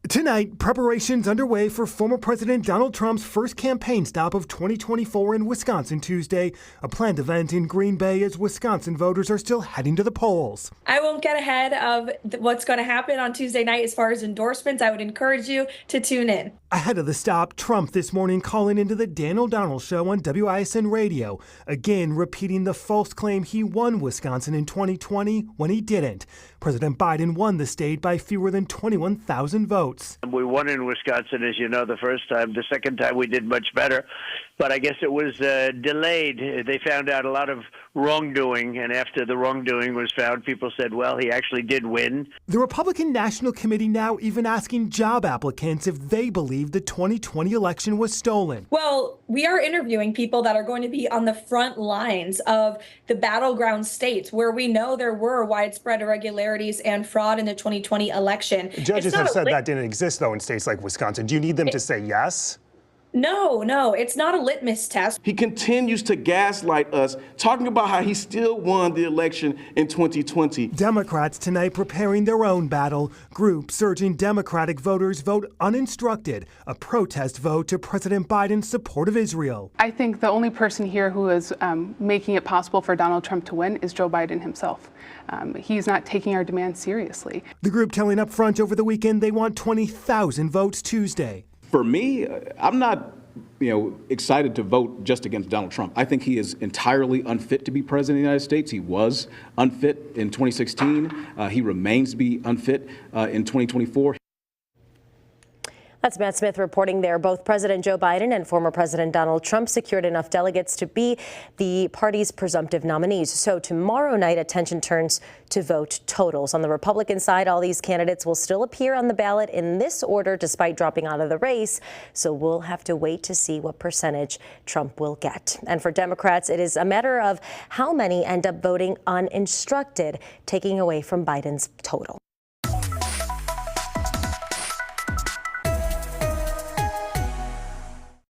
Tonight, preparations underway for former President Donald Trump's first campaign stop of 2024 in Wisconsin Tuesday, a planned event in Green Bay as Wisconsin voters are still heading to the polls. I won't get ahead of what's going to happen on Tuesday night as far as endorsements. I would encourage you to tune in. Ahead of the stop, Trump this morning calling into the Dan O'Donnell Show on WISN Radio, again repeating the false claim he won Wisconsin in 2020 when he didn't. President Biden won the state by fewer than 21,000 votes. We won in Wisconsin, as you know, the first time. The second time we did much better, but I guess it was delayed. They found out a lot of wrongdoing, and after the wrongdoing was found, people said, well, he actually did win. The Republican National Committee now even asking job applicants if they believe the 2020 election was stolen. Well, we are interviewing people that are going to be on the front lines of the battleground states where we know there were widespread irregularities and fraud in the 2020 election. Judges have said that didn't exist, though, in states like Wisconsin. Do you need them to say yes? No, it's not a litmus test. He continues to gaslight us, talking about how he still won the election in 2020. Democrats tonight preparing their own battle. Groups urging Democratic voters vote uninstructed, a protest vote to President Biden's support of Israel. I think the only person here who is making it possible for Donald Trump to win is Joe Biden himself. He's not taking our demands seriously. The group telling up front over the weekend they want 20,000 votes Tuesday. For me, I'm not, excited to vote just against Donald Trump. I think he is entirely unfit to be president of the United States. He was unfit in 2016. He remains to be unfit in 2024. That's Matt Smith reporting there. Both President Joe Biden and former President Donald Trump secured enough delegates to be the party's presumptive nominees. So tomorrow night, attention turns to vote totals. On the Republican side, all these candidates will still appear on the ballot in this order despite dropping out of the race. So we'll have to wait to see what percentage Trump will get. And for Democrats, it is a matter of how many end up voting uninstructed, taking away from Biden's total.